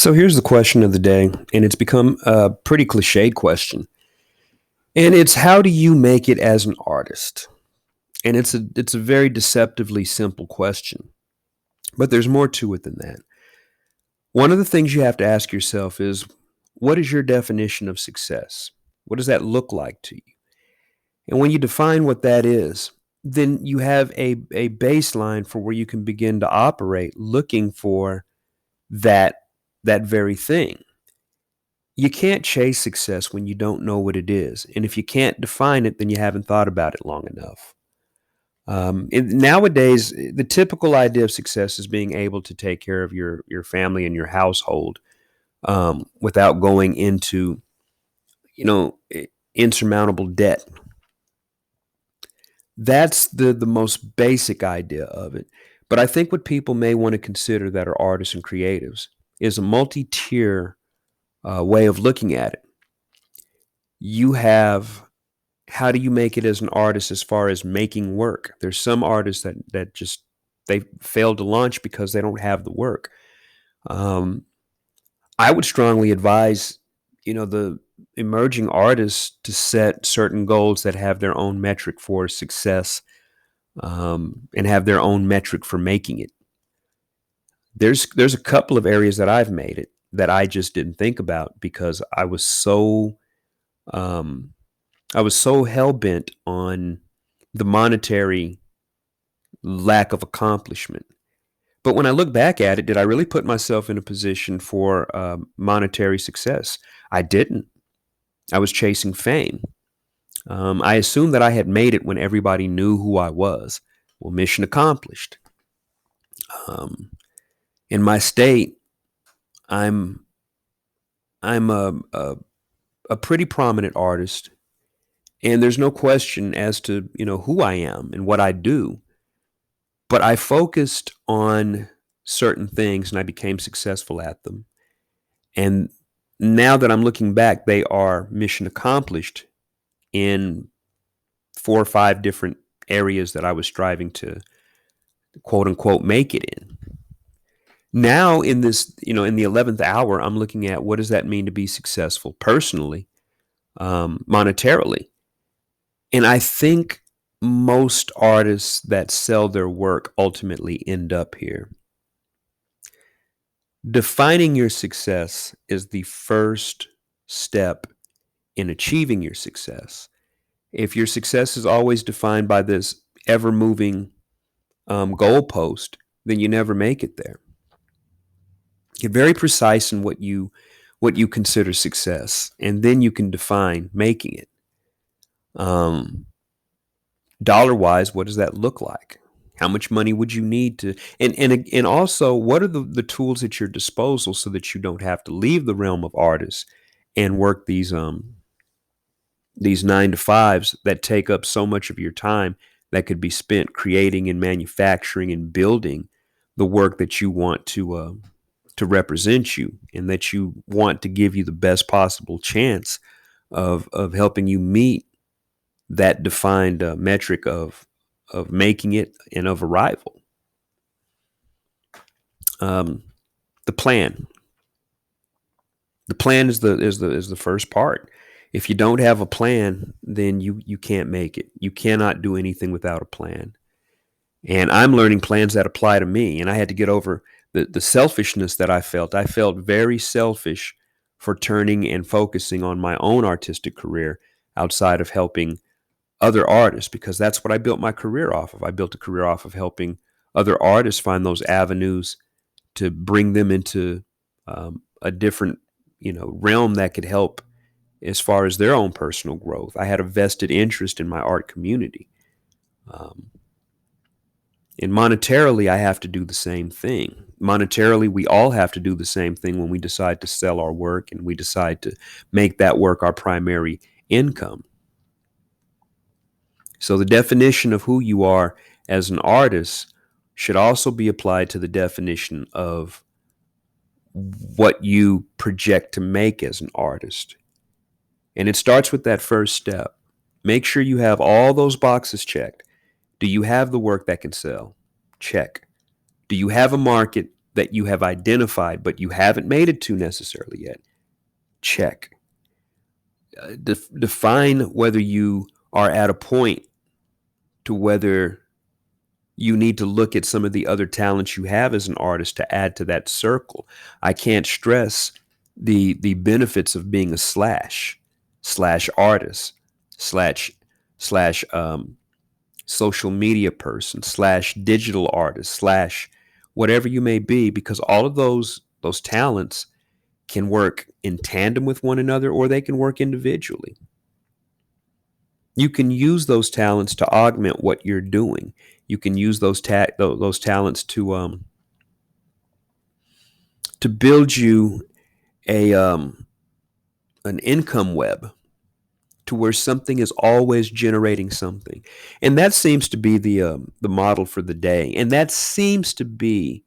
So here's the question of the day, and it's become a pretty cliched question. And it's how do you make it as an artist? And it's a very deceptively simple question, but there's more to it than that. One of the things you have to ask yourself is what is your definition of success? What does that look like to you? And when you define what that is, then you have a baseline for where you can begin to operate looking for that that very thing. You can't chase success when you don't know what it is. And if you can't define it, then you haven't thought about it long enough. Nowadays, the typical idea of success is being able to take care of your family and your household without going into, insurmountable debt. That's the most basic idea of it. But I think what people may want to consider that are artists and creatives is a multi-tier way of looking at it. You have how do you make it as an artist as far as making work? There's some artists that just they fail to launch because they don't have the work. Um, I would strongly advise, the emerging artists to set certain goals that have their own metric for success, and have their own metric for making it. There's a couple of areas that I've made it that I just didn't think about because um, I was so hell bent on the monetary lack of accomplishment. But when I look back at it, did I really put myself in a position for monetary success? I didn't. I was chasing fame. I assumed that I had made it when everybody knew who I was. Well, mission accomplished. Um, in my state, I'm I'm a pretty prominent artist, and there's no question as to who I am and what I do. But I focused on certain things and I became successful at them. And now that I'm looking back, they are mission accomplished in four or five different areas that I was striving to quote unquote make it in. Now in this, in the 11th hour, I'm looking at what does that mean to be successful personally, monetarily. And I think most artists that sell their work ultimately end up here. Defining your success is the first step in achieving your success. If your success is always defined by this ever moving goalpost, then you never make it there. Get very precise in what you consider success, and then you can define making it. Um, Dollar wise, what does that look like? How much money would you need to and also what are the tools at your disposal so that you don't have to leave the realm of artists and work these 9 to 5s that take up so much of your time that could be spent creating and manufacturing and building the work that you want to represent you and that you want to give you the best possible chance of helping you meet that defined metric of making it and of arrival. Um, the plan. The plan is the first part. If you don't have a plan, then you can't make it. You cannot do anything without a plan. And I'm learning plans that apply to me. And I had to get over the selfishness that I felt. I felt very selfish for turning and focusing on my own artistic career outside of helping other artists because that's what I built my career off of. I built a career off of helping other artists find those avenues to bring them into a different, realm that could help as far as their own personal growth. I had a vested interest in my art community. Um, and monetarily, I have to do the same thing. Monetarily, we all have to do the same thing when we decide to sell our work and we decide to make that work our primary income. So the definition of who you are as an artist should also be applied to the definition of what you project to make as an artist. And it starts with that first step. Make sure you have all those boxes checked. Do you have the work that can sell? Check. Do you have a market? that you have identified, but you haven't made it to necessarily yet. Check. Define whether you are at a point to whether you need to look at some of the other talents you have as an artist to add to that circle. I can't stress the benefits of being a slash artist slash social media person slash digital artist slash whatever you may be, because all of those talents can work in tandem with one another, or they can work individually. You can use those talents to augment what you're doing. You can use those talents to build you a an income web to where something is always generating something. And that seems to be the model for the day. And that seems to be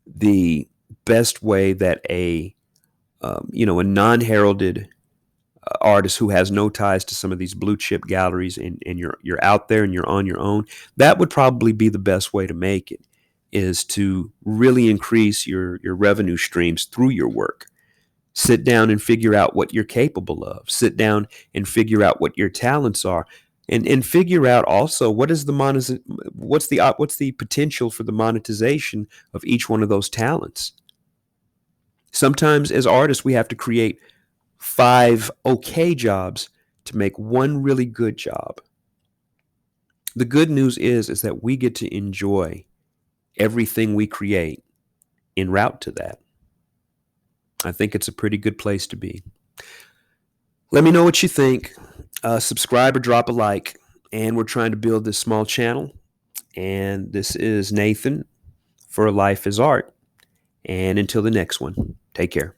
the best way that a non-heralded artist who has no ties to some of these blue chip galleries, and you're out there and you're on your own, that would probably be the best way to make it, is to really increase your revenue streams through your work. Sit down and figure out what you're capable of. Sit down and figure out what your talents are, and figure out also what's the potential for the monetization of each one of those talents. Sometimes as artists we have to create 5 okay jobs to make one really good job. The good news is that we get to enjoy everything we create en route to that. I think it's a pretty good place to be. Let me know what you think. Subscribe or drop a like. And we're trying to build this small channel. And this is Nathan for Life is Art. And until the next one, take care.